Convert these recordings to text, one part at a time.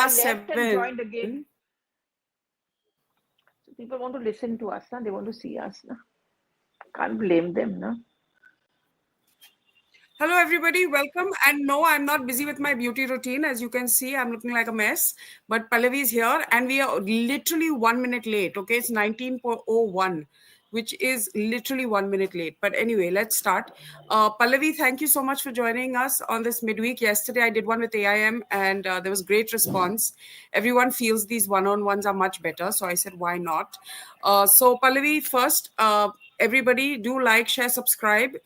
past left and 7. joined again. So people want to listen to us, na? They want to see us. Na? Can't blame them. Na? Hello, everybody. Welcome. And no, I'm not busy with my beauty routine. As you can see, I'm looking like a mess. But Pallavi is here, and we are literally 1 minute late. Okay, it's 19:01, which is literally 1 minute late. But anyway, let's start. Pallavi, thank you so much for joining us on this midweek. Yesterday, I did one with AIM, and there was great response. Everyone feels these one-on-ones are much better. So I said, why not? So, Pallavi, first, everybody do like, share, subscribe.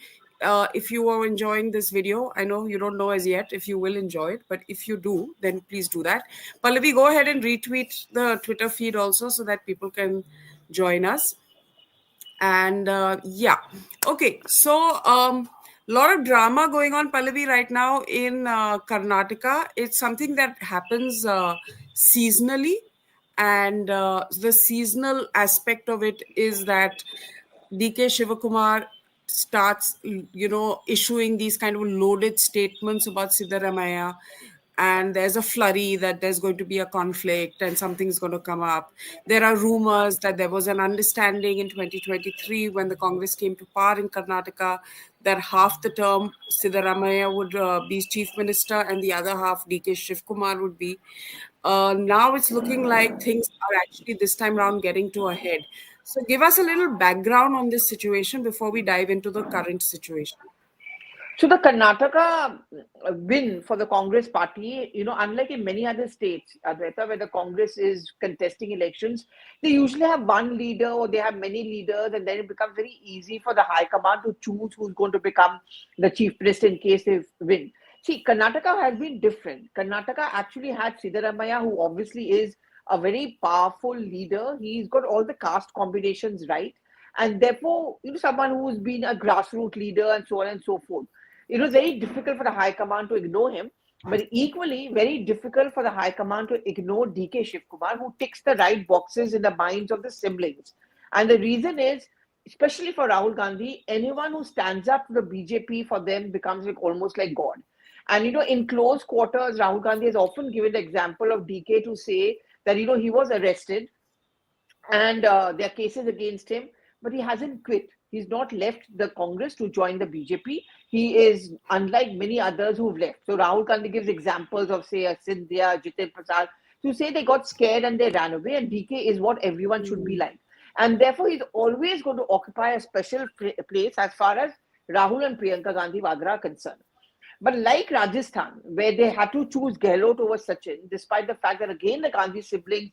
If you are enjoying this video, I know you don't know as yet if you will enjoy it, but if you do, then please do that. Pallavi, go ahead and retweet the Twitter feed also so that people can join us. And yeah, okay. So lot of drama going on, Pallavi, right now in Karnataka. It's something that happens seasonally, and the seasonal aspect of it is that DK Shivakumar starts, issuing these kind of loaded statements about Siddaramaiah, and there's a flurry that there's going to be a conflict and something's going to come up. There are rumors that there was an understanding in 2023 when the Congress came to power in Karnataka that half the term Siddaramaiah would be chief minister and the other half DK Shivkumar would be. Now it's looking like things are actually this time around getting to a head. So give us a little background on this situation before we dive into the current situation. So the Karnataka win for the Congress party, unlike in many other states, Advaita, where the Congress is contesting elections, they usually have one leader or they have many leaders, and then it becomes very easy for the High Command to choose who's going to become the chief minister in case they win. See, Karnataka has been different. Karnataka actually had Siddaramaiah, who obviously is a very powerful leader. He's got all the caste combinations right. And therefore, someone who's been a grassroots leader and so on and so forth. It was very difficult for the High Command to ignore him, but equally very difficult for the High Command to ignore DK Shivkumar, who ticks the right boxes in the minds of the siblings. And the reason is, especially for Rahul Gandhi, anyone who stands up to the BJP for them becomes like almost like God. And in close quarters, Rahul Gandhi has often given the example of DK to say that he was arrested and there are cases against him, but he hasn't quit. He's not left the Congress to join the BJP. He is unlike many others who've left. So Rahul Gandhi gives examples of, say, Sindhya, Jitin Prasad, to say they got scared and they ran away, and DK is what everyone should be like. And therefore, he's always going to occupy a special place as far as Rahul and Priyanka Gandhi Vadra are concerned. But like Rajasthan, where they had to choose Gehlot over Sachin, despite the fact that again the Gandhi siblings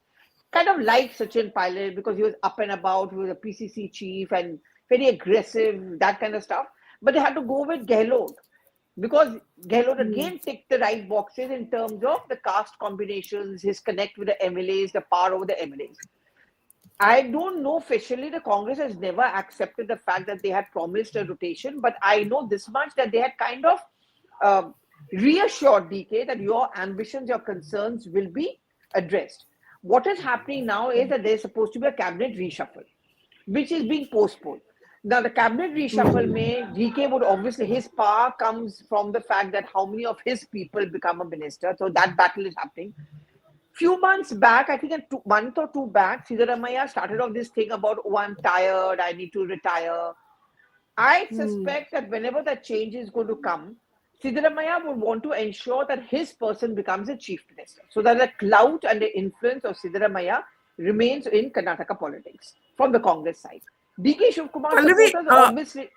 kind of liked Sachin Pilot because he was up and about, he was a PCC chief and very aggressive, that kind of stuff. But they had to go with Gehlot because Gehlot again ticked the right boxes in terms of the caste combinations, his connect with the MLAs, the power over the MLAs. I don't know officially, the Congress has never accepted the fact that they had promised a rotation, but I know this much that they had kind of reassured DK that your ambitions, your concerns will be addressed. What is happening now is that there's supposed to be a cabinet reshuffle, which is being postponed. Now, the cabinet reshuffle may, DK would obviously, his power comes from the fact that how many of his people become a minister. So that battle is happening. Few months back, I think a month or two back, Siddaramaiah started off this thing about, oh, I'm tired, I need to retire. I suspect that whenever that change is going to come, Siddaramaiah would want to ensure that his person becomes a chief minister, so that the clout and the influence of Siddaramaiah remains in Karnataka politics from the Congress side. DK Shivkumar supporters obviously.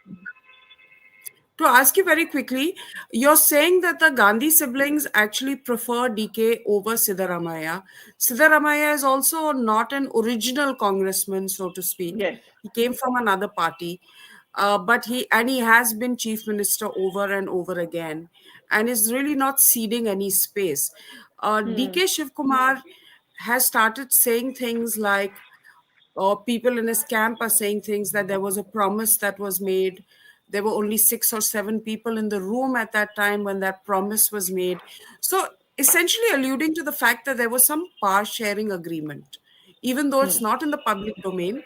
To ask you very quickly, you're saying that the Gandhi siblings actually prefer DK over Siddaramaiah. Siddaramaiah is also not an original congressman, so to speak. Yes. He came from another party, but he has been chief minister over and over again, and is really not ceding any space. DK Shivkumar has started saying things like, or people in his camp are saying things that there was a promise that was made. There were only 6 or 7 people in the room at that time when that promise was made. So essentially alluding to the fact that there was some power sharing agreement. Even though it's not in the public domain,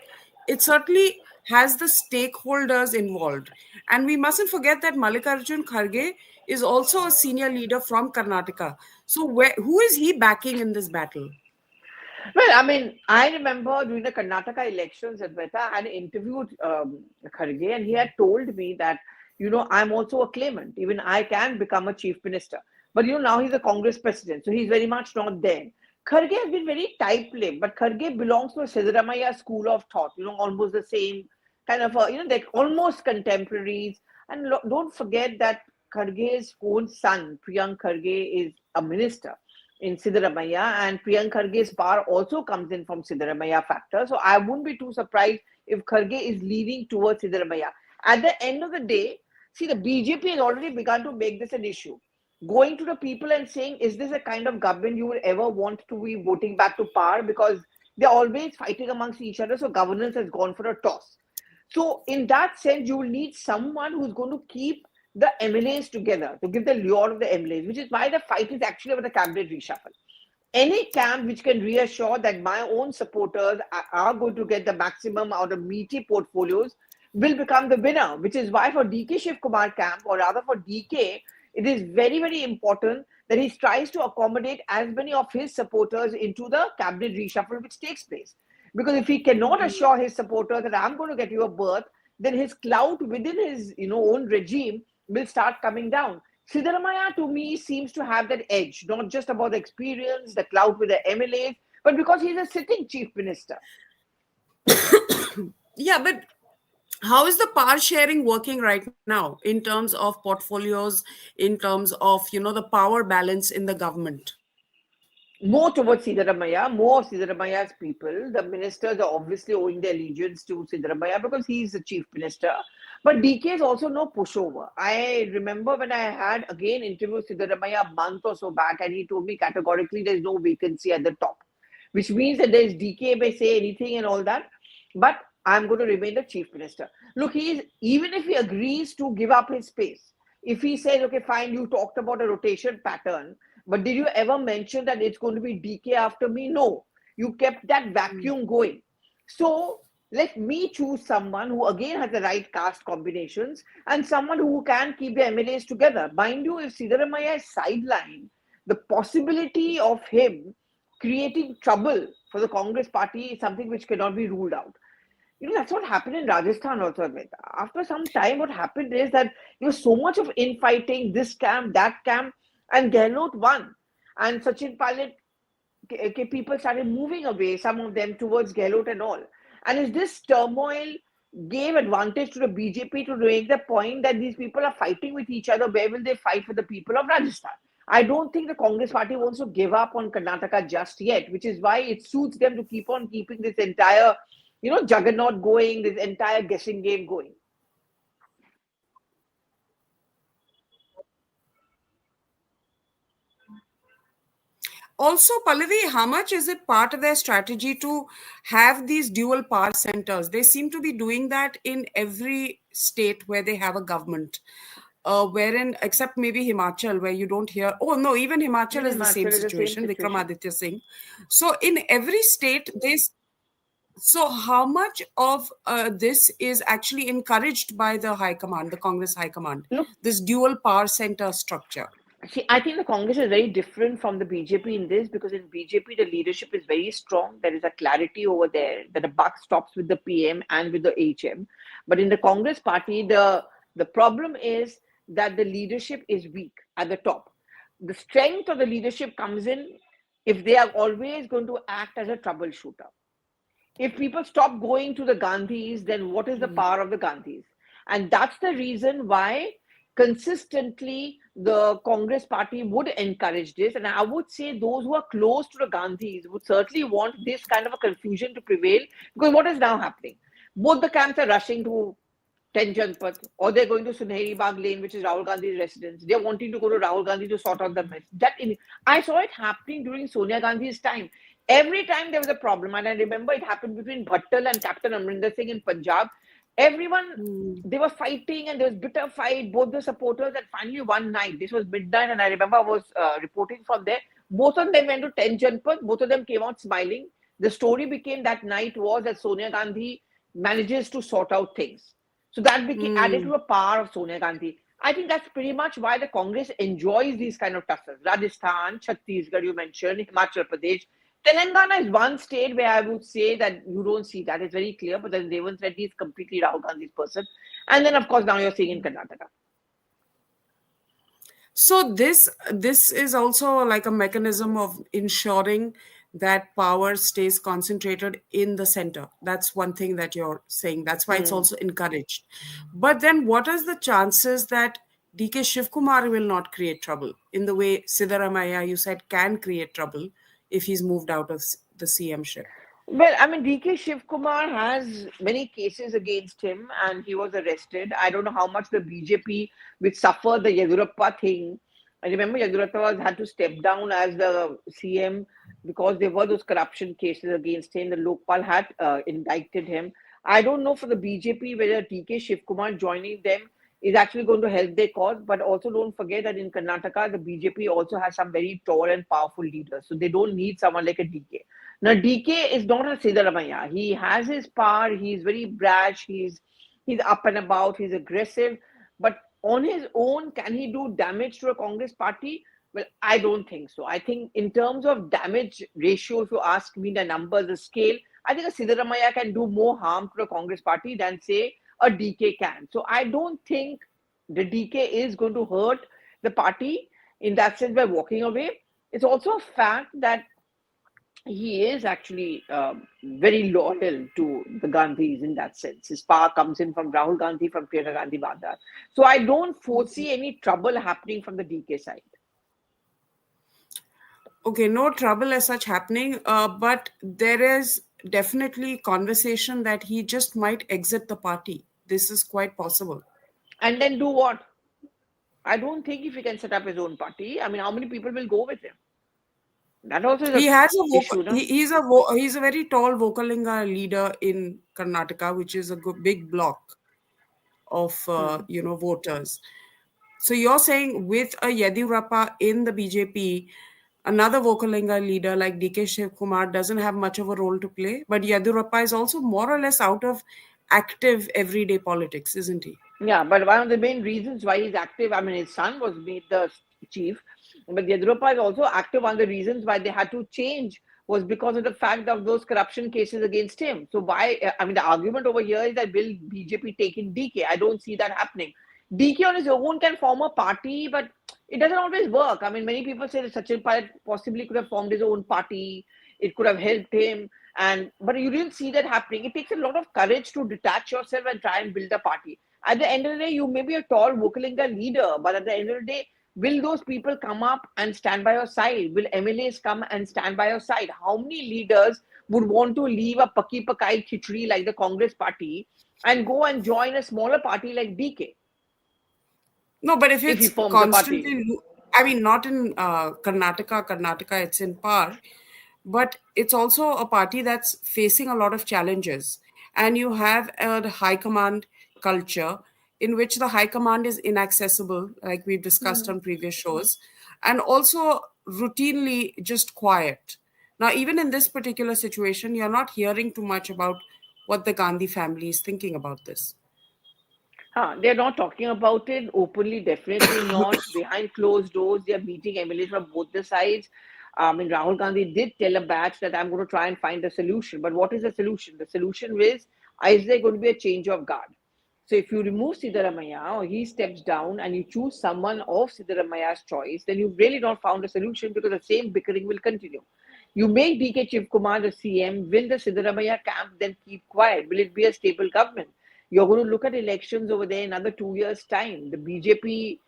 it certainly has the stakeholders involved. And we mustn't forget that Mallikarjun Kharge is also a senior leader from Karnataka. So who is he backing in this battle? Well, I mean, I remember during the Karnataka elections, Advaita, I had interviewed Kharge, and he had told me that, I'm also a claimant. Even I can become a chief minister. But, now he's a Congress president, so he's very much not there. Kharge has been very tight-lipped, but Kharge belongs to a Siddaramaiah school of thought, almost the same kind of, they're almost contemporaries. And don't forget that Kharge's own son, Priyank Kharge, is a minister in Siddaramaiah, and Priyank Kharge's power also comes in from Siddaramaiah factor. So I wouldn't be too surprised if Kharge is leaning towards Siddaramaiah. At the end of the day, see, the BJP has already begun to make this an issue. Going to the people and saying, is this a kind of government you would ever want to be voting back to power? Because they're always fighting amongst each other. So governance has gone for a toss. So in that sense, you will need someone who's going to keep the MLAs together, to give the lure of the MLAs, which is why the fight is actually about the cabinet reshuffle. Any camp which can reassure that my own supporters are going to get the maximum out of meaty portfolios will become the winner, which is why for DK Shiv Kumar camp, or rather for DK, it is very, very important that he tries to accommodate as many of his supporters into the cabinet reshuffle which takes place. Because if he cannot assure his supporters that I'm going to get you a berth, then his clout within his own regime will start coming down. Siddaramaiah to me seems to have that edge, not just about the experience, the clout with the MLAs, but because he's a sitting chief minister. Yeah, but how is the power sharing working right now in terms of portfolios, in terms of the power balance in the government? More towards Siddaramaiah, more of Siddaramaiah's people. The ministers are obviously owing their allegiance to Siddaramaiah because he's the chief minister. But DK is also no pushover. I remember when I had again interviewed Siddaramaiah a month or so back, and he told me categorically there's no vacancy at the top, which means that there's DK may say anything and all that, but I'm going to remain the chief minister. Look, even if he agrees to give up his space, if he says, okay, fine, you talked about a rotation pattern, but did you ever mention that it's going to be DK after me? No. You kept that vacuum going. So let me choose someone who again has the right caste combinations and someone who can keep the MLAs together. Mind you, if Siddaramaiah is sidelined, the possibility of him creating trouble for the Congress party is something which cannot be ruled out. That's what happened in Rajasthan also, Advaita. After some time, what happened is that there was so much of infighting, this camp, that camp, and Gehlot won. And Sachin Pilot, people started moving away, some of them towards Gehlot and all. And is this turmoil gave advantage to the BJP to make the point that these people are fighting with each other. Where will they fight for the people of Rajasthan? I don't think the Congress party wants to give up on Karnataka just yet, which is why it suits them to keep on keeping this entire juggernaut going, this entire guessing game going. Also, Pallavi, how much is it part of their strategy to have these dual power centers? They seem to be doing that in every state where they have a government. Wherein, except maybe Himachal, where you don't hear. Oh no, even Himachal Even is the same Himachal is the same situation. situation. Vikramaditya Singh. So in every state, so how much of this is actually encouraged by the High Command, the Congress High Command, Look, this dual power center structure? see, I think the Congress is very different from the BJP in this because in BJP the leadership is very strong. There is a clarity over there that the buck stops with the PM and with the HM. But in the Congress party, the problem is that the leadership is weak at the top. The strength of the leadership comes in if they are always going to act as a troubleshooter. If people stop going to the Gandhis, then what is the power of the Gandhis? And that's the reason why consistently the Congress party would encourage this. And I would say those who are close to the Gandhis would certainly want this kind of a confusion to prevail because what is now happening? Both the camps are rushing to 10 Janpat, or they're going to Sunehri Bagh Lane, which is Rahul Gandhi's residence. They're wanting to go to Rahul Gandhi to sort out the mess. I saw it happening during Sonia Gandhi's time. Every time there was a problem, and I remember it happened between Bhattal and Captain Amrinder Singh in Punjab. Everyone, they were fighting and there was bitter fight, both the supporters, and finally one night, this was midnight, and I remember I was reporting from there. Both of them went to 10 Janpat, both of them came out smiling. The story became that night was that Sonia Gandhi manages to sort out things. So that became added to the power of Sonia Gandhi. I think that's pretty much why the Congress enjoys these kind of tussles. Rajasthan, Chhattisgarh, you mentioned, Himachal Pradesh. Telangana is one state where I would say that you don't see that. It's very clear, but then Devant Reddy is completely Rahul Gandhi's person. And then, of course, now you're seeing in Karnataka. So this is also like a mechanism of ensuring that power stays concentrated in the center. That's one thing that you're saying. That's why it's Hmm. also encouraged. But then what is the chances that DK Shivkumar will not create trouble in the way Siddaramaiah, you said, can create trouble if he's moved out of the CM ship? Well, I mean, DK Shivkumar has many cases against him and he was arrested. I don't know how much the BJP, which suffered the Yedurappa thing. I remember Yedurappa had to step down as the CM because there were those corruption cases against him. The Lokpal had indicted him. I don't know for the BJP whether DK Shivkumar joining them is actually going to help their cause. But also don't forget that in Karnataka, the BJP also has some very tall and powerful leaders. So they don't need someone like a DK. Now, DK is not a Siddaramaiah. He has his power. He's very brash. He's up and about. He's aggressive. But on his own, can he do damage to a Congress party? Well, I don't think so. I think in terms of damage ratio, if you ask me the numbers, the scale, I think a Siddaramaiah can do more harm to a Congress party than, say, a DK can. So I don't think the DK is going to hurt the party in that sense by walking away. It's also a fact that he is actually very loyal to the Gandhis in that sense. His power comes in from Rahul Gandhi, from Priyanka Gandhi Vadar. So I don't foresee any trouble happening from the DK side. Okay, no trouble as such happening, but there is definitely conversation that he just might exit the party. This is quite possible. And then do what? I don't think if he can set up his own party. I mean, how many people will go with him? That also is He a has a vocal, issue, no? he's a very tall Vokalinga leader in Karnataka, which is a big block of Hmm. voters. So you're saying with a Yediyurappa in the BJP, another Vokalinga leader like DK Shiv Kumar doesn't have much of a role to play, but Yediyurappa is also more or less out of active everyday politics, isn't he? Yeah, but one of the main reasons why he's active, I mean, his son was made the chief, but Yedurappa is also active. One of the reasons why they had to change was because of the fact of those corruption cases against him. So why, I mean, the argument over here is that will BJP take in DK? I don't see that happening. DK on his own can form a party, but it doesn't always work. I mean, many people say that Sachin Pilot possibly could have formed his own party. It could have helped him. And but you didn't see that happening. It takes a lot of courage to detach yourself and try and build a party. At the end of the day, you may be a tall Vokalinga leader, but at the end of the day, will those people come up and stand by your side? Will MLAs come and stand by your side? How many leaders would want to leave a Paki Pakai Khichdi like the Congress party and go and join a smaller party like DK No, but if if he it's forms a party? constantly, I mean, not in Karnataka, it's in par, but it's also a party that's facing a lot of challenges. And you have a high command culture in which the high command is inaccessible, like we've discussed on previous shows, and also routinely just quiet. Now, even in this particular situation, you're not hearing too much about what the Gandhi family is thinking about this. Huh, they're not talking about it openly, definitely not. Behind closed doors, they're meeting MLAs from both the sides. I mean, Rahul Gandhi did tell a batch that I'm going to try and find a solution. But what is the solution? The solution is there going to be a change of guard? So if you remove Siddaramaiah or he steps down and you choose someone of Siddaramaiah's choice, then you've really not found a solution because the same bickering will continue. You make DK Chief Kumar the CM, will the Siddaramaiah camp then keep quiet? Will it be a stable government? You're going to look at elections over there in another 2 years' time. The BJP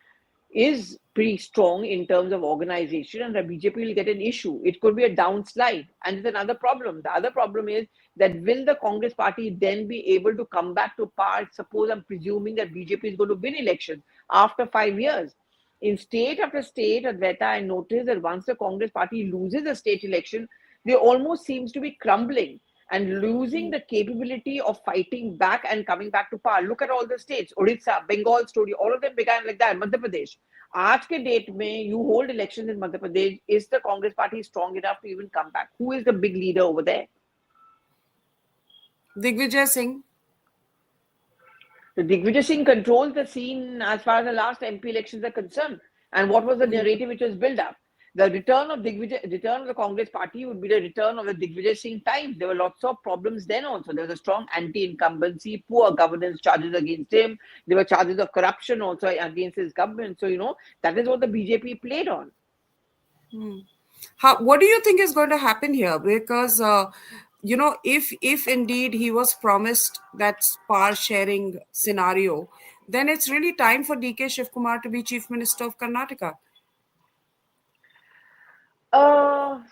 is pretty strong in terms of organization, and the BJP will get an issue. It could be a downslide. And there's another problem. The other problem is that will the Congress party then be able to come back to power? Suppose I'm presuming that BJP is going to win elections after 5 years. In state after state, Advaita, I noticed that once the Congress party loses a state election, they almost seems to be crumbling and losing the capability of fighting back and coming back to power. Look at all the states, Odisha, Bengal story, all of them began like that. Madhya Pradesh. आज के date में you hold elections in Madhya Pradesh, is the Congress party strong enough to even come back? Who is the big leader over there? Digvijay Singh. So Digvijay Singh controls the scene as far as the last MP elections are concerned. And what was the Hmm. narrative which was built up? The return of the Congress party would be the return of the Digvijay Singh times. There were lots of problems then also. There was a strong anti-incumbency, poor governance charges against him. There were charges of corruption also against his government. So, that is what the BJP played on. Hmm. What do you think is going to happen here? Because if indeed he was promised that power sharing scenario, then it's really time for DK Shivkumar to be Chief Minister of Karnataka.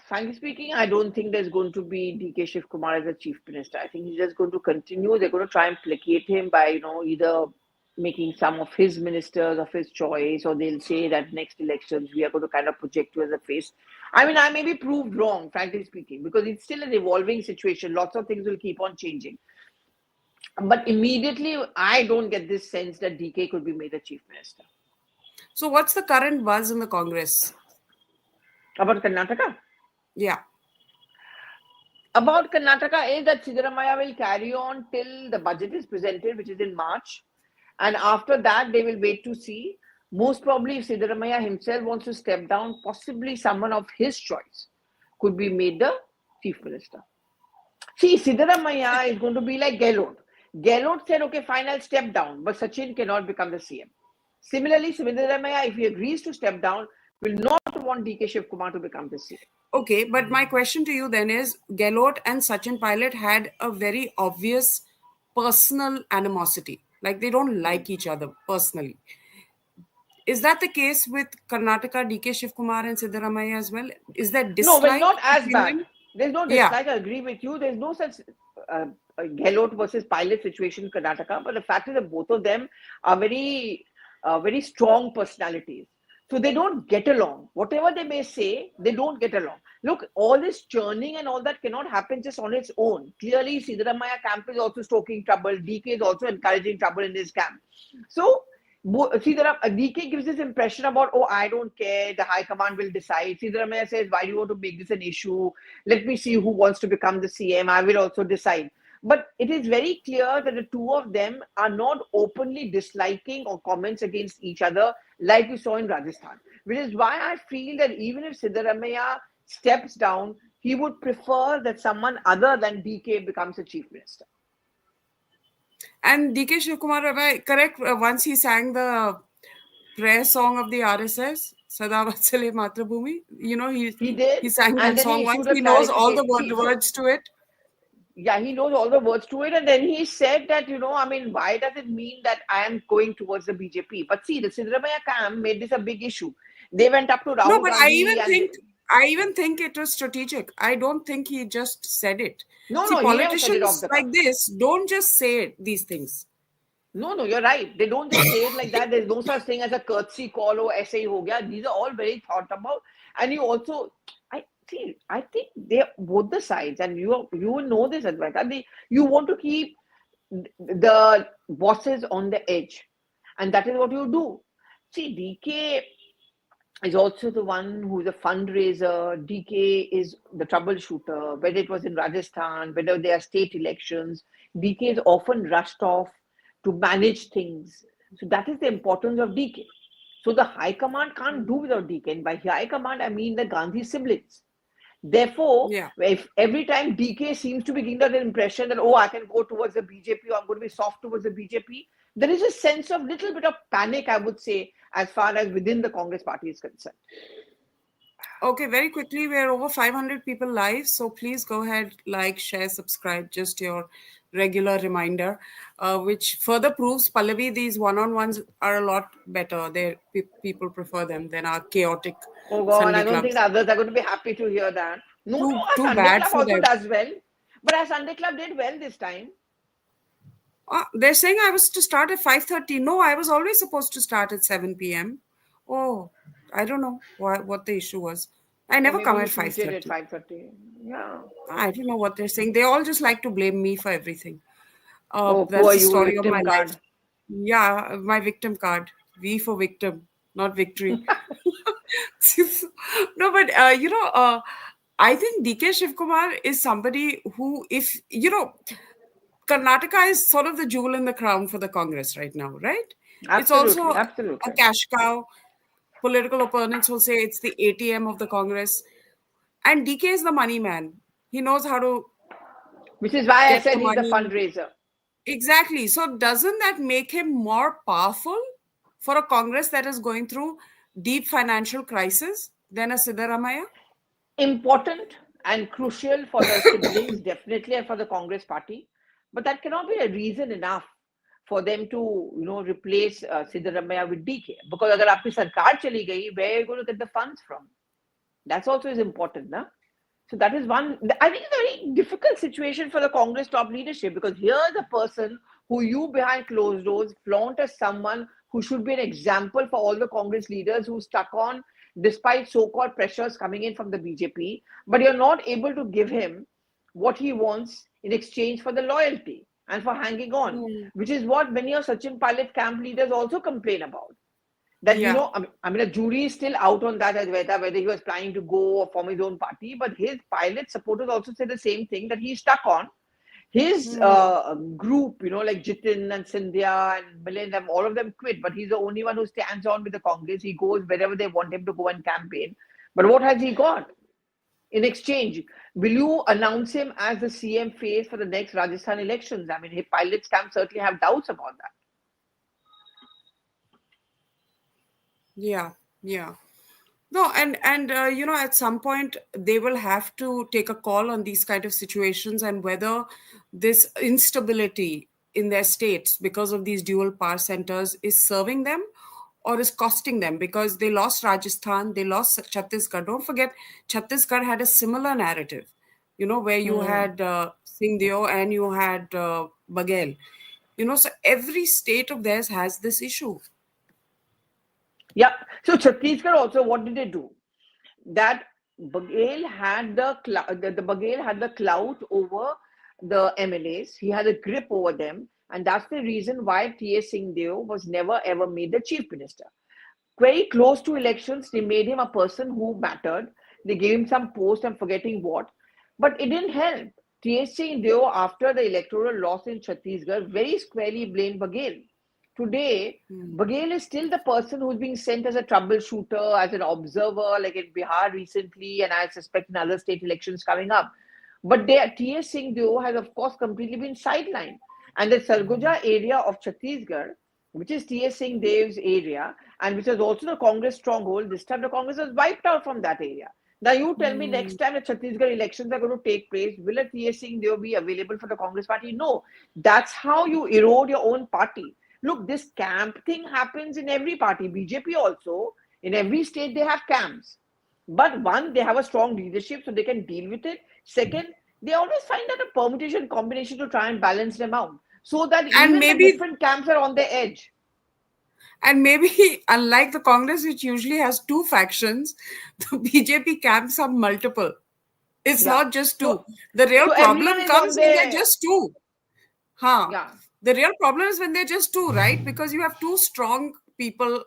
Frankly speaking, I don't think there's going to be DK Shiv Kumar as a chief minister. I think he's just going to continue. They're going to try and placate him by, either making some of his ministers of his choice, or they'll say that next elections we are going to kind of project you as a face. I mean, I may be proved wrong, frankly speaking, because it's still an evolving situation. Lots of things will keep on changing. But immediately, I don't get this sense that DK could be made a chief minister. So what's the current buzz in the Congress? About Karnataka? Yeah. About Karnataka is that Siddaramaiah will carry on till the budget is presented, which is in March. And after that, they will wait to see. Most probably, if Siddaramaiah himself wants to step down, possibly someone of his choice could be made the chief minister. See, Siddaramaiah is going to be like Gehlot. Gehlot said, okay, fine, I'll step down, but Sachin cannot become the CM. Similarly, Siddaramaiah, if he agrees to step down, will not want DK Shiv Kumar to become the CM. Okay, but my question to you then is Gehlot and Sachin Pilot had a very obvious personal animosity. Like they don't like each other personally. Is that the case with Karnataka, DK Shivkumar and Siddaramaiah as well? Is there No, well, dislike not as between bad. them? There's no Yeah. dislike. I agree with you. There's no such uh, Gehlot versus Pilot situation in Karnataka. But the fact is that both of them are very strong personalities. So they don't get along. Whatever they may say, they don't get along. Look, all this churning and all that cannot happen just on its own. Clearly, Siddaramaiah camp is also stoking trouble. DK is also encouraging trouble in his camp. So see, DK gives this impression about, oh, I don't care, the high command will decide. Siddaramaiah says, why do you want to make this an issue? Let me see who wants to become the CM. I will also decide. But it is very clear that the two of them are not openly disliking or comments against each other like we saw in Rajasthan. Which is why I feel that even if Siddaramaiah steps down, he would prefer that someone other than DK becomes a chief minister. And DK Shivkumar, am I correct? Once he sang the prayer song of the RSS, Sada Vatsale Matrabhumi, He did, he sang and that then he song once. issued a He knows all the clarification. See, words to it. yeah, he knows all the words to it. And then he said that, I mean, why does it mean that I am going towards the BJP? But see, the Siddaramaiah camp made this a big issue. They went up to No, Rahul but Gandhi and I even think it was strategic. I don't think he just said it. no, See, no, he never said it off politicians the cuff. like this don't just say these things. No, no, you're right. They don't just say it like that. There's no such thing as a courtesy call or essay ho gaya. These are all very thought about. And you also, I think they're both the sides, and you will know this, Advaita. You want to keep the bosses on the edge, and that is what you do. See, DK is also the one who's a fundraiser. DK is the troubleshooter, whether it was in Rajasthan, whether there are state elections. DK is often rushed off to manage things. So that is the importance of DK. So the high command can't do without DK. And by high command, I mean the Gandhi siblings. Therefore, Yeah. if every time DK seems to be giving that impression that, oh, I can go towards the BJP or I'm going to be soft towards the BJP, there is a sense of little bit of panic, I would say, as far as within the Congress party is concerned. Okay, very quickly, we're over 500 people live, so please go ahead, like, share, subscribe, just your regular reminder, which further proves, Pallavi, these one-on-ones are a lot better. People prefer them than our chaotic Oh God, Sunday I don't think clubs. the others are going to be happy to hear that. No, no, our Too Sunday bad Club for also them. does well. But our Sunday Club did well this time. They're saying I was to start at 5:30. No, I was always supposed to start at 7 p.m. Oh, I don't know what the issue was. I Or never maybe come you at tweeted at 5:30. 5:30. Yeah. I don't know what they're saying. They all just like to blame me for everything. Oh, That's poor the you, story of my victim life. card. Yeah, my victim card. V for victim, not victory. No, but I think DK Shivkumar is somebody who, if Karnataka is sort of the jewel in the crown for the Congress right now, right? It's Absolutely, also a absolutely. cash cow. Political opponents will say it's the ATM of the Congress. And DK is the money man. He knows how to Which is why I get the said he's a money. fundraiser. Exactly. So doesn't that make him more powerful for a Congress that is going through deep financial crisis than a Siddaramaya? Important and crucial for the siblings, definitely, and for the Congress party. But that cannot be a reason enough for them to, replace Siddaramaiah with DK. Because अगर आपकी सरकार चली गई, where are you going to get the funds from? That's also is important, na? So that is one. I think it's a very difficult situation for the Congress top leadership because here's a person who you behind closed doors flaunt as someone who should be an example for all the Congress leaders who stuck on despite so-called pressures coming in from the BJP, but you're not able to give him what he wants in exchange for the loyalty and for hanging on, Hmm. which is what many of Sachin Pilot camp leaders also complain about that Yeah. the jury is still out on that as whether he was planning to go or form his own party. But his pilot supporters also said the same thing that he's stuck on his Hmm. group. Like Jitin and Sindhya and Milind, all of them quit, but he's the only one who stands on with the Congress. He goes wherever they want him to go and campaign. But what has he got in exchange? Will you announce him as the CM face for the next Rajasthan elections? I mean, his pilots camp certainly have doubts about that. Yeah. Yeah. No, and at some point they will have to take a call on these kind of situations and whether this instability in their states because of these dual power centers is serving them or is costing them because they lost Rajasthan, they lost Chhattisgarh. Don't forget, Chhattisgarh had a similar narrative, where you Hmm. had Singhdeo and you had Baghel. So every state of theirs has this issue. Yeah. So Chhattisgarh also, what did they do? That Baghel had the Baghel had the clout over the MLAs. He had a grip over them, and that's the reason why T.S. Singhdeo was never ever made the chief minister. Very close to elections, they made him a person who mattered. They gave him some post. I'm forgetting what, but it didn't help. T.S. Singhdeo, after the electoral loss in Chhattisgarh, very squarely blamed Baghel. Today, Baghel is still the person who's being sent as a troubleshooter, as an observer, like in Bihar recently, and I suspect in other state elections coming up. But T.S. Singhdeo has, of course, completely been sidelined. And the Sarguja area of Chhattisgarh, which is T.S. Singhdev's area, and which was also the Congress stronghold, this time the Congress was wiped out from that area. Now, you tell me next time the Chhattisgarh elections are going to take place, will a T.S. Singhdeo be available for the Congress party? No. That's how you erode your own party. Look, this camp thing happens in every party. BJP also, in every state, they have camps. But one, they have a strong leadership so they can deal with it. Second, they always find out a permutation combination to try and balance them out so that And even the maybe different camps are on the edge. And maybe, unlike the Congress, which usually has two factions, the BJP camps are multiple. It's Yeah. not just So, two. The real so everyone problem is on comes when they're their, just two. Huh. yeah. The real problem is when they're just two, right? Because you have two strong people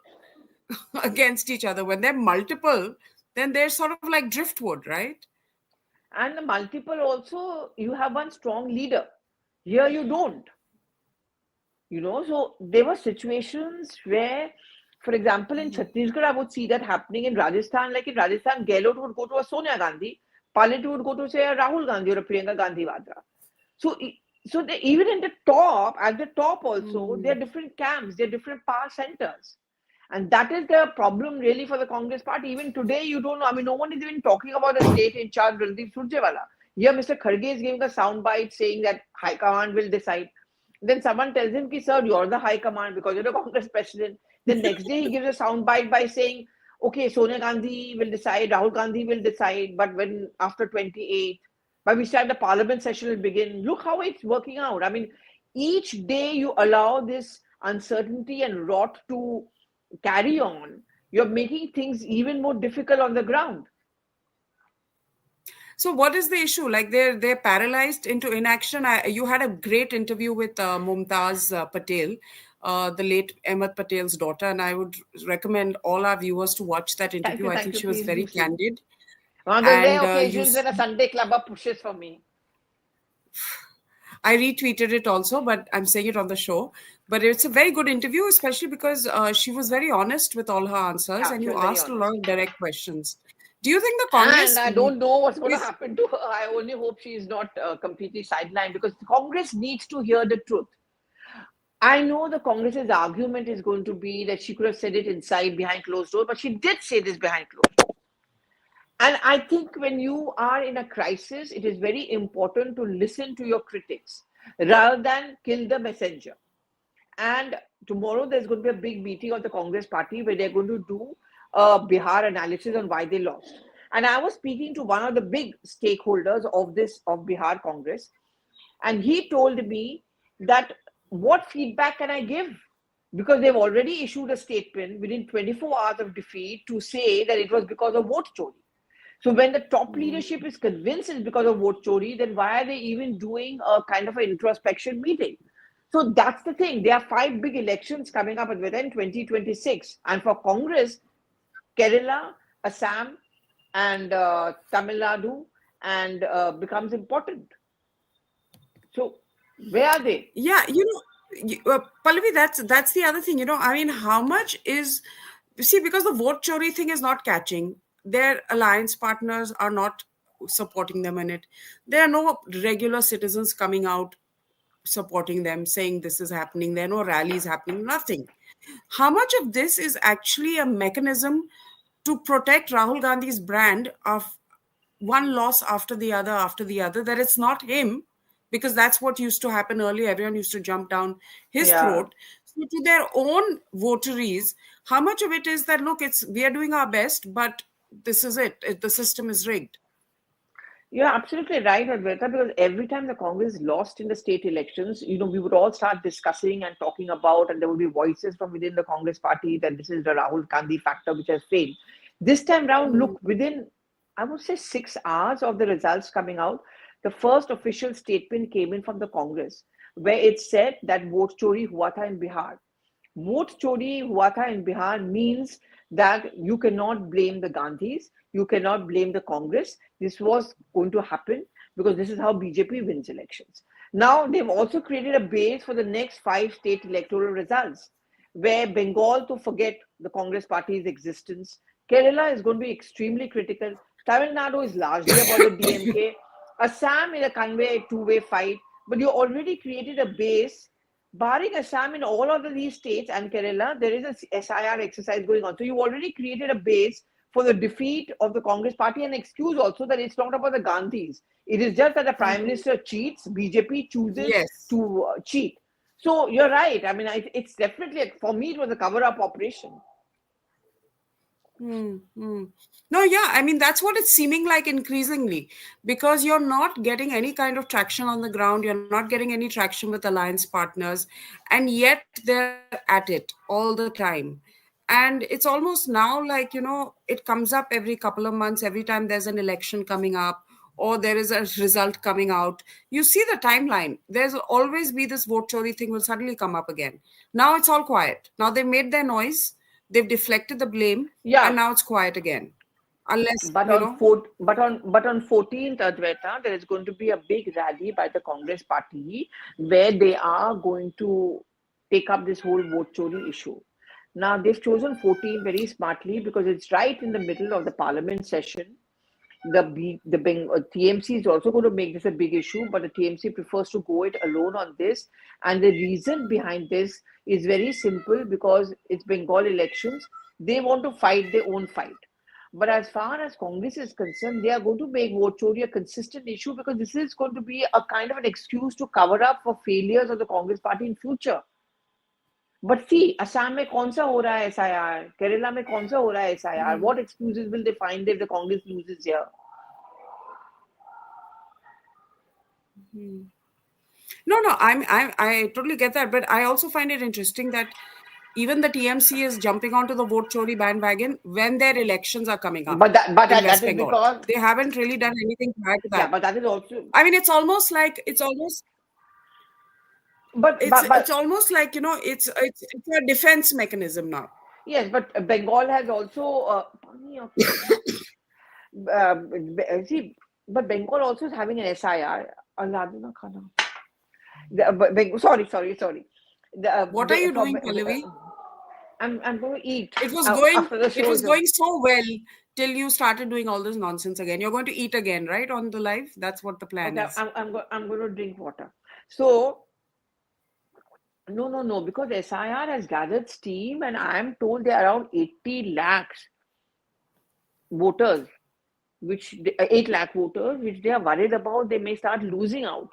against each other. When they're multiple, then they're sort of like driftwood, right? And the multiple also, you have one strong leader. Here you don't. So there were situations where, for example, in Chhattisgarh, I would see that happening in Rajasthan. Like in Rajasthan, Gehlot would go to a Sonia Gandhi, Palit would go to, say, a Rahul Gandhi or a Priyanka Gandhi Vadra. So, even in the top, at the top also, there are different camps, there are different power centers. And that is the problem really for the Congress party. Even today, you don't know. I mean, no one is even talking about the state in charge, Randeep Surjewala. Here, Mr. Kharge is giving a soundbite saying that High Command will decide. Then someone tells him, Ki, sir, you're the High Command because you're the Congress president. The next day, he gives a soundbite by saying, okay, Sonia Gandhi will decide, Rahul Gandhi will decide, but when after 28, by which time the parliament session will begin. Look how it's working out. I mean, each day you allow this uncertainty and rot to carry on, you're making things even more difficult on the ground. So what is the issue? Like they're paralyzed into inaction. You had a great interview with Mumtaz Patel, the late Ahmed Patel's daughter, and I would recommend all our viewers to watch that interview. I Thank think you. she was Please do very see. candid, One of those and rare occasions when a Sunday clubber pushes for me. I retweeted it also, but I'm saying it on the show. But it's a very good interview, especially because she was very honest with all her answers, Yeah, and she you was very asked a lot honest. of direct questions. Do you think the And Congress I don't know what's going to is? happen to her. I only hope she is not completely sidelined because the Congress needs to hear the truth. I know the Congress's argument is going to be that she could have said it inside behind closed doors, but she did say this behind closed doors. And I think when you are in a crisis, it is very important to listen to your critics rather than kill the messenger. And tomorrow there's going to be a big meeting of the Congress party where they're going to do a Bihar analysis on why they lost. And I was speaking to one of the big stakeholders of this of Bihar Congress, and he told me that what feedback can I give? Because they've already issued a statement within 24 hours of defeat to say that it was because of vote chori. So when the top leadership is convinced it's because of vote chori, then why are they even doing a kind of an introspection meeting? So that's the thing. There are five big elections coming up within 2026. And for Congress, Kerala, Assam, and Tamil Nadu and becomes important. So where are they? Yeah, Pallavi, that's the other thing. I mean, how much is, you see, because the vote chori thing is not catching. Their alliance partners are not supporting them in it. There are no regular citizens coming out supporting them, saying this is happening. There are no rallies happening. Nothing. How much of this is actually a mechanism to protect Rahul Gandhi's brand of one loss after the other, that it's not him, because that's what used to happen earlier. Everyone used to jump down his Yeah. throat. So to their own votaries, how much of it is that, look, it's we are doing our best, but this is the system is rigged. You're absolutely right, Advaita, because every time the Congress lost in the state elections, we would all start discussing and talking about, and there would be voices from within the Congress party that this is the Rahul Gandhi factor which has failed. This time round, Hmm. look, within, I would say, 6 hours of the results coming out, the first official statement came in from the Congress where it said that vote chori hua tha in Bihar. Vote chori hua tha in Bihar means that you cannot blame the Gandhis, you cannot blame the Congress. This was going to happen because this is how BJP wins elections. Now, they've also created a base for the next five state electoral results, where Bengal, to forget the Congress party's existence, Kerala is going to be extremely critical. Tamil Nadu is largely about the DMK. Assam is a conway two-way fight, but you already created a base. Barring Assam, in all of these states and Kerala, there is a SIR exercise going on. So you already created a base for the defeat of the Congress party, and excuse also that it's not about the Gandhis. It is just that the Prime Hmm. Minister cheats, BJP chooses Yes. to cheat. So you're right. I mean, it's definitely, for me, it was a cover up operation. Hmm, hmm. No, yeah, I mean, that's what it's seeming like increasingly, because you're not getting any kind of traction on the ground. You're not getting any traction with alliance partners, and yet they're at it all the time. And it's almost now like, it comes up every couple of months, every time there's an election coming up or there is a result coming out. You see the timeline. There's always be this vote chori thing will suddenly come up again. Now it's all quiet. Now they've made their noise, they've deflected the blame, and Yeah, now it's quiet again. Unless, but on 14th, Advaita, there is going to be a big rally by the Congress party where they are going to take up this whole vote chori issue. Now they've chosen 14 very smartly because it's right in the middle of the parliament session. The TMC is also going to make this a big issue, but the TMC prefers to go it alone on this. And the reason behind this is very simple because it's Bengal elections. They want to fight their own fight. But as far as Congress is concerned, they are going to make vote chori a consistent issue because this is going to be a kind of an excuse to cover up for failures of the Congress party in future. But see, Assam में कौन सा हो रहा है SIR? Kerala में कौन सा हो रहा है SIR? What excuses will they find if the Congress loses here? no, no, I totally get that, but I also find it interesting that even the TMC is jumping onto the vote chori bandwagon when their elections are coming up But that, but in that, West that is Bengal. because, They haven't really done anything prior to yeah, that. but that is also, I mean, but but it's but almost like, it's a defense mechanism now. yes, but Bengal has also see, but Bengal also is having an SIR. Allah, Sorry. What are you For doing, Pallavi? I'm going to eat It was going, after the it show was is over. going so well till you started doing all this nonsense again. You're going to eat again, right? On the live? That's what the plan Okay, is. I'm going to drink water. So no, because SIR has gathered steam, and I'm told they're around 80 lakhs voters, 8 lakh voters, which they are worried about. They may start losing out.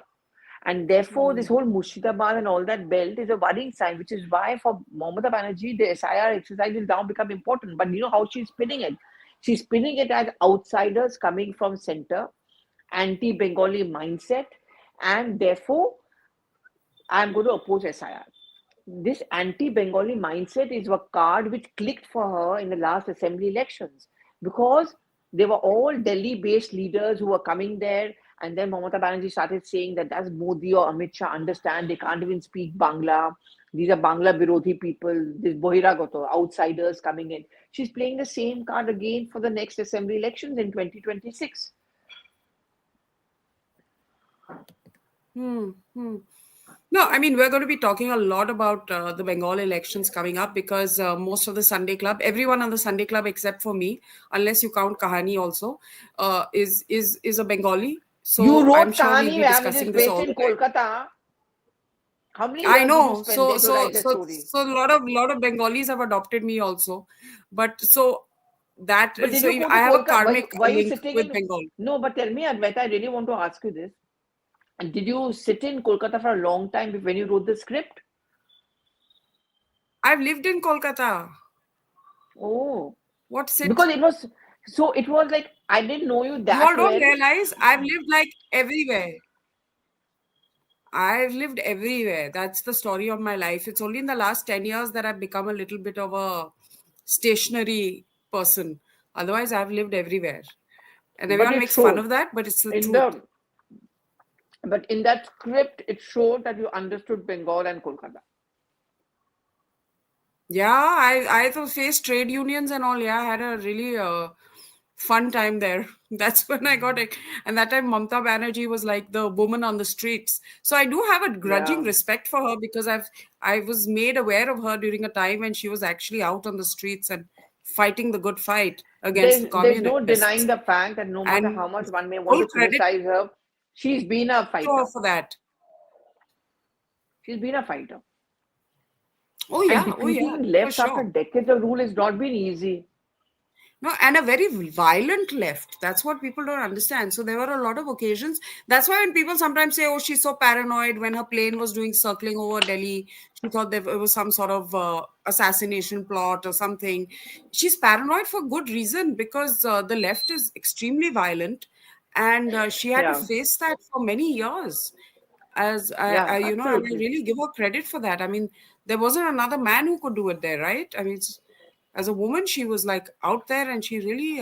And therefore, this whole Murshidabad and all that belt is a worrying sign, which is why for Mamata Banerjee, the SIR exercise will now become important. But you know how she's spinning it? She's spinning it as outsiders coming from center, anti-Bengali mindset, and therefore, I'm going to oppose SIR. This anti-Bengali mindset is a card which clicked for her in the last assembly elections because they were all Delhi-based leaders who were coming there, and then Mamata Banerjee started saying that does Modi or Amit Shah understand? They can't even speak Bangla. These are Bangla Virodhi people. This Bohiragoto, outsiders coming in. She's playing the same card again for the next assembly elections in 2026. Hmm. Hmm. No, I mean, we're going to be talking a lot about the Bengal elections coming up because most of the Sunday Club, everyone on the Sunday Club except for me, unless you count Kahani also, is a Bengali. You So I'm wrote sure we'll Kahani, be ma'am, which discussing is this based all the in time. Kolkata. How many I years did you know. spend there to write the story? So a lot of Bengalis have adopted me also, but so that But did so you go to I have a Kolkata? karmic Were you link sitting with in? Bengal. No, but tell me, Advaita, I really want to ask you this. And did you sit in Kolkata for a long time when you wrote the script? I've lived in Kolkata. Oh, What's because it? it was so. It was like I didn't know you You that all don't well. realize I've lived like everywhere. I've lived everywhere. That's the story of my life. It's only in the last 10 years that I've become a little bit of a stationary person. Otherwise, I've lived everywhere. And But everyone it makes fun showed of that, but it's the in truth. the. But in that script, it showed that you understood Bengal and Kolkata. Yeah, I also faced trade unions and all. Yeah, I had a really fun time there. That's when I got it. And that time Mamta Banerjee was like the woman on the streets. So I do have a grudging Yeah. respect for her because I was made aware of her during a time when she was actually out on the streets and fighting the good fight against the There's no denying communists. the fact that no matter And how much one may want full to credit criticize her, she's been a to her fighter. for that. She's been a fighter. And Oh yeah, defeating for left after sure. decades of rule has not been easy. No, and a very violent left. That's what people don't understand. So there were a lot of occasions. That's why when people sometimes say, "Oh, she's so paranoid," when her plane was doing circling over Delhi, she thought there was some sort of assassination plot or something. She's paranoid for good reason because the left is extremely violent, and she had to Yeah, face that for many years. As yeah, and I absolutely. really give her credit for that. I mean, there wasn't another man who could do it there, right? I mean, as a woman, she was like out there, and she really,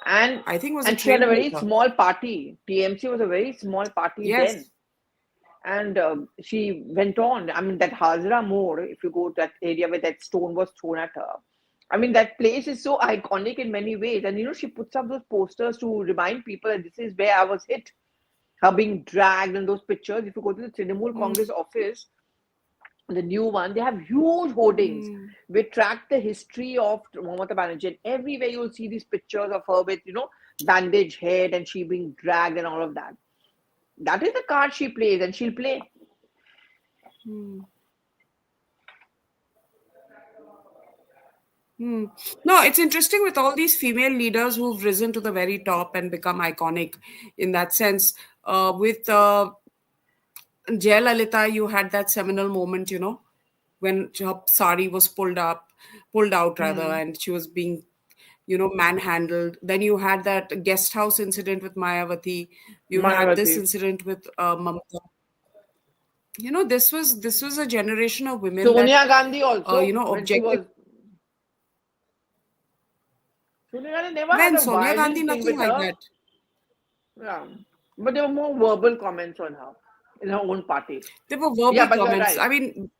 And I think, was a and she had a very trailblazer. small party. TMC was a very small party then. Yes. And she went on. I mean, that Hazra More, if you go to that area where that stone was thrown at her, I mean, that place is so iconic in many ways. And she puts up those posters to remind people that this is where I was hit. Her being dragged in those pictures. If you go to the Trinamool Mm, Congress office, the new one, they have huge hoardings. mm, We track the history of Mamata Banerjee. And everywhere you'll see these pictures of her with, bandaged head and she being dragged and all of that. That is the card she plays and she'll play. mm, mm. No, it's interesting with all these female leaders who've risen to the very top and become iconic in that sense. With Jayalalitha, you had that seminal moment, when her sari was pulled out rather, Hmm. and she was being, manhandled. Then you had that guest house incident with Mayawati. You had this Mayawati. incident with Mamata. This was a generation of women that, Sonia Gandhi also, when she objective. was. Sonia Gandhi never had When a Sonia Gandhi, violent thing nothing with like her. that. Yeah. But there were more verbal comments on her in her own party. They were Yeah, verbal but you're comments. right. I mean,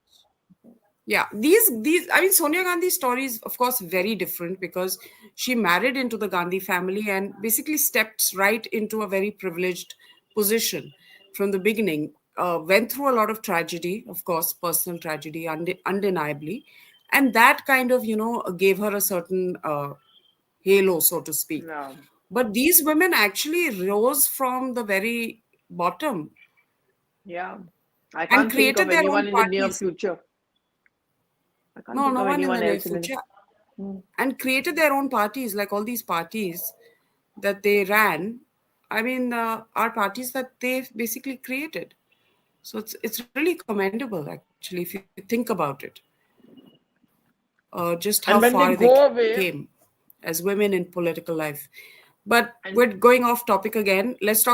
yeah, these I mean, Sonia Gandhi's story is of course very different because she married into the Gandhi family and basically stepped right into a very privileged position from the beginning. went through a lot of tragedy, of course, personal tragedy, undeniably. And that kind of, gave her a certain halo, so to speak. No. But these women actually rose from the very bottom Yeah. I and can't think of created their own anyone in the near parties. future. I can't No, think no of one in anyone the near else in the. future. Hmm. And created their own parties, like all these parties that they ran. I mean, are parties that they basically created. So it's really commendable, actually, if you think about it. Just how far And they when they go came away, as women in political life. But we're and going off topic again. Let's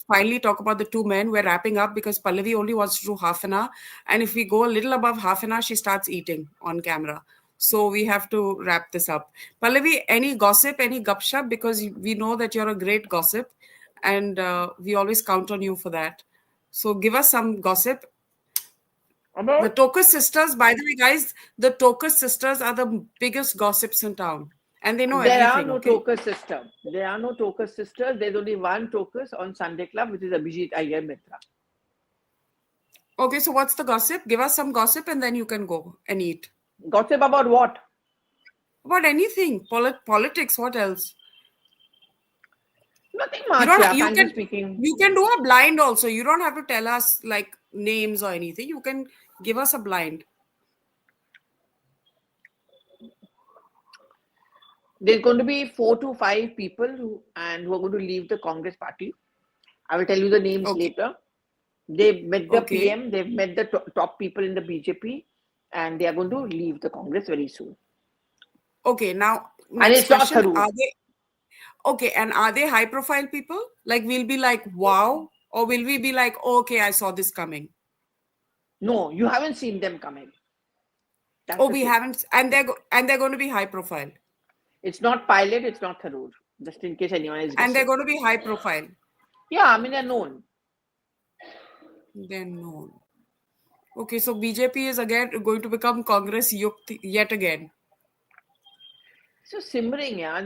finally talk about the two men. We're wrapping up because Pallavi only wants to do half an hour. And if we go a little above half an hour, she starts eating on camera. So we have to wrap this up. Pallavi, any gossip, any gupshup? Because we know that you're a great gossip and we always count on you for that. So give us some gossip. The about Tokus sisters, by the way, guys, the Tokus sisters are the biggest gossips in town. And they know there are everything, no okay? Tokus sisters. There are no Tokus sisters. There's only one Tokus on Sunday Club, which is Abhijit Iyer Mitra. Okay, so what's the gossip? Give us some gossip and then you can go and eat. Gossip about what? About anything, politics, what else? Nothing You much, don't yeah, you frankly can speaking. you can do a blind also. You don't have to tell us like names or anything. You can give us a blind. There's going to be 4 to 5 people who are going to leave the Congress party. I will tell you the names Okay. later. They've met the Okay. PM, they've met the top people in the BJP, and they are going to leave the Congress very soon. Okay. Now And next it's not question. Tharoor. Are they okay? And are they high profile people? Like we'll be like, wow, or will we be like, oh, okay, I saw this coming? No, you haven't seen them coming. That's Oh, the we truth. haven't, and they're going to be high profile, It's not Pilot, it's not Tharoor. Just in case anyone is and they're guessing. going to be high profile. Yeah, I mean, they're known. They're known. Okay, so BJP is again going to become Congress yet again. So simmering, yeah.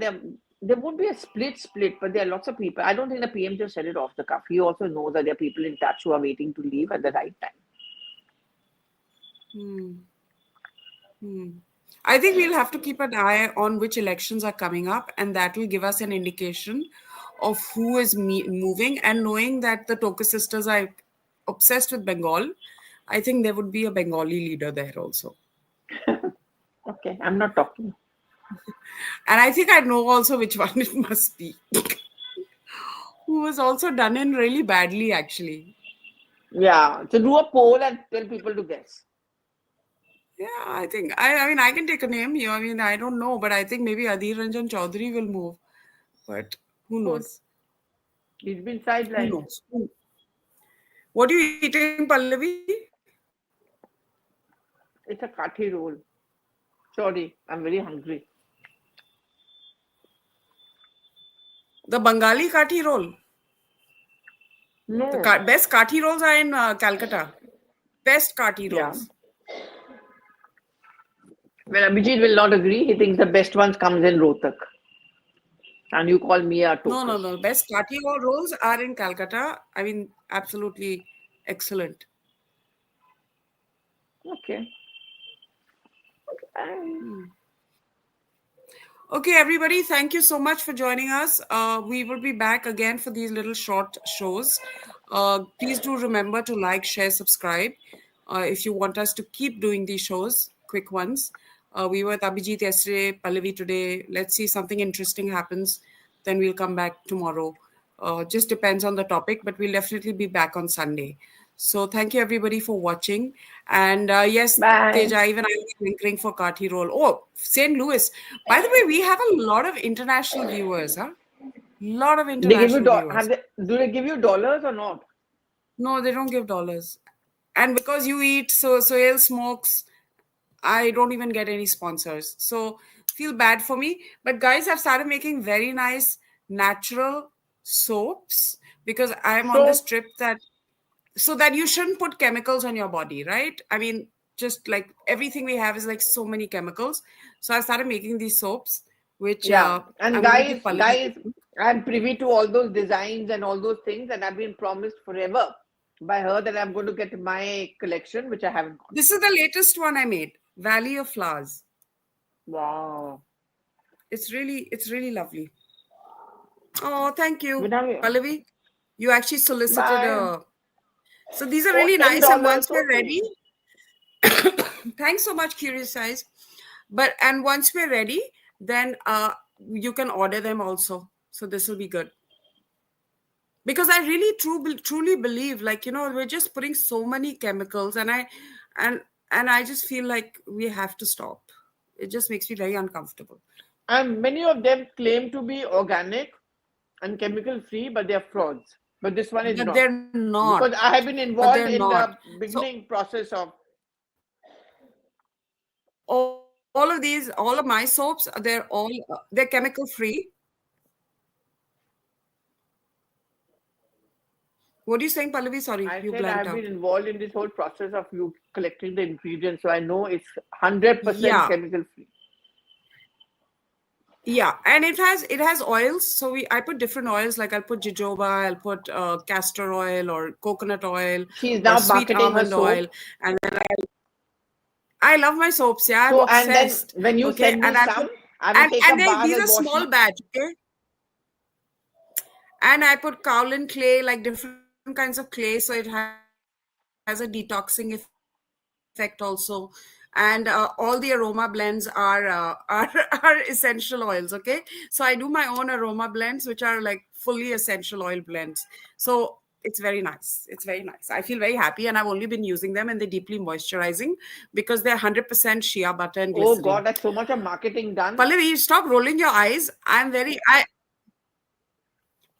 There would be a split, but there are lots of people. I don't think the PM just said it off the cuff. He also knows that there are people in touch who are waiting to leave at the right time. Hmm. Hmm. I think we'll have to keep an eye on which elections are coming up, and that will give us an indication of who is moving. And knowing that the Toka sisters are obsessed with Bengal, I think there would be a Bengali leader there also. Okay, I'm not talking. And I think I know also which one it must be. Who was also done in really badly, actually. Yeah, so do a poll and tell people to guess. Yeah, I mean I can take a name. I mean I don't know, but I think maybe Adhir Ranjan Chaudhary will move. But who Good. knows? He's been Who sidelined. knows? What are you eating, Pallavi? It's a kathi roll. Sorry, I'm very hungry. The Bengali kathi roll. The No. best kathi rolls are in Calcutta. Best kathi Yeah. rolls. Well, Abhijit will not agree. He thinks the best ones comes in Rohtak. And you call me a No, no, tokus. no. Best kathi rolls are in Calcutta. I mean, absolutely excellent. Okay. Okay, everybody, thank you so much for joining us. We will be back again for these little short shows. Please do remember to like, share, subscribe if you want us to keep doing these shows, quick ones. We were with Abhijit yesterday, Pallavi today. Let's see something interesting happens. Then we'll come back tomorrow. Just depends on the topic, but we'll definitely be back on Sunday. So thank you everybody for watching. And yes, Bye. Teja, even I'm hankering for Kathi roll. Oh, St. Louis. By the way, we have a lot of international viewers, huh? Lot of They give you international viewers. do they give you dollars or not? No, they don't give dollars. And because you eat Sohail smokes, I don't even get any sponsors. So feel bad for me. But guys, I've started making very nice natural soaps because I'm on this So, trip that so that you shouldn't put chemicals on your body, right? I mean, just like everything we have is like so many chemicals. So I started making these soaps, which yeah. And I'm going to give Pallavi. guys, I'm privy to all those designs and all those things, and I've been promised forever by her that I'm going to get my collection, which I haven't got. This is the latest one I made, Valley of Flowers. Wow. It's really lovely. Oh, thank you, But now, Pallavi. You actually solicited bye. a. So these are Oh, really $10. nice. And once we're Okay. ready, thanks so much, Curious Eyes. And once we're ready, then you can order them also. So this will be good. Because I really truly believe, like, we're just putting so many chemicals, and and I just feel like we have to stop. It just makes me very uncomfortable. And many of them claim to be organic and chemical free, but they are frauds. But this one is But not. they're not. Because I have been But they're involved in not. the So beginning process of. all of these, all of my soaps, they're chemical free. What are you saying, Pallavi? Sorry, I you said I blanked have been out. involved in this whole process of you collecting the ingredients, so I know it's 100% Yeah, chemical free. yeah, and it has oils. So I put different oils. Like I'll put jojoba, I'll put castor oil or coconut oil She is or now sweet marketing her almond soap. oil, and then I love my soaps. Yeah, I'm So, and then obsessed. when you Okay, send me and I some, put I will take a bath these are and wash small you. batch. Okay, and I put kaolin clay, like different kinds of clay, so it has a detoxing effect also. And all the aroma blends are are essential oils. Okay, so I do my own aroma blends, which are like fully essential oil blends. So it's very nice. It's very nice. I feel very happy, and I've only been using them, and they're deeply moisturizing because they're 100% shea butter and Oh glycerin. God, that's so much of marketing done. Pallavi, stop rolling your eyes. I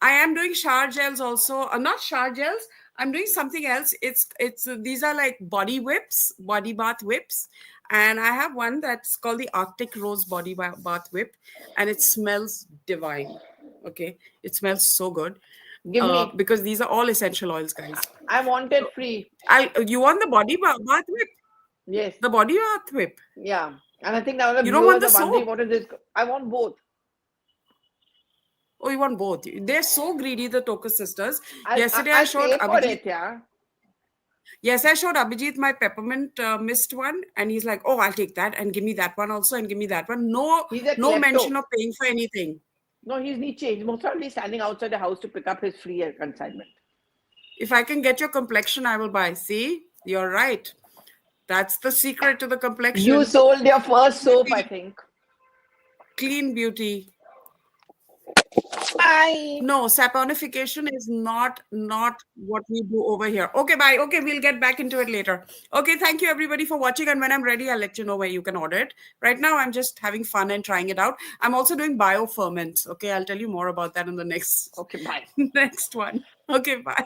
am doing shower gels also. Not shower gels. I'm doing something else. It's these are like body whips, body bath whips, and I have one that's called the Arctic Rose Bath Whip, and it smells divine. Okay, it smells so good. Give me. Because these are all essential oils, guys. I want it So, free. you want the bath whip? Yes. The body bath whip. Yeah. And I think now the You don't want viewers the are wondering soap. what is this. I want both. Oh, you want both. They're so greedy, the Tokus sisters. I'll Yesterday, I I'll showed pay for Abhijit. it. Yeah. Yes, I showed Abhijit my peppermint mist one, and he's like, "Oh, I'll take that, and give me that one also, and give me that one." No, He's a no mention klepto. of paying for anything. No, he's Nietzsche. He's most probably standing outside the house to pick up his free consignment. If I can get your complexion, I will buy. See, you're right. That's the secret to the You complexion. sold your first soap, I Beauty, think. clean beauty. Bye. No, saponification is not what we do over here. Okay, bye. Okay, we'll get back into it later. Okay, thank you everybody for watching. And when I'm ready, I'll let you know where you can order it. Right now, I'm just having fun and trying it out. I'm also doing bioferments. Okay, I'll tell you more about that in the next Okay, bye. next one. Okay, bye.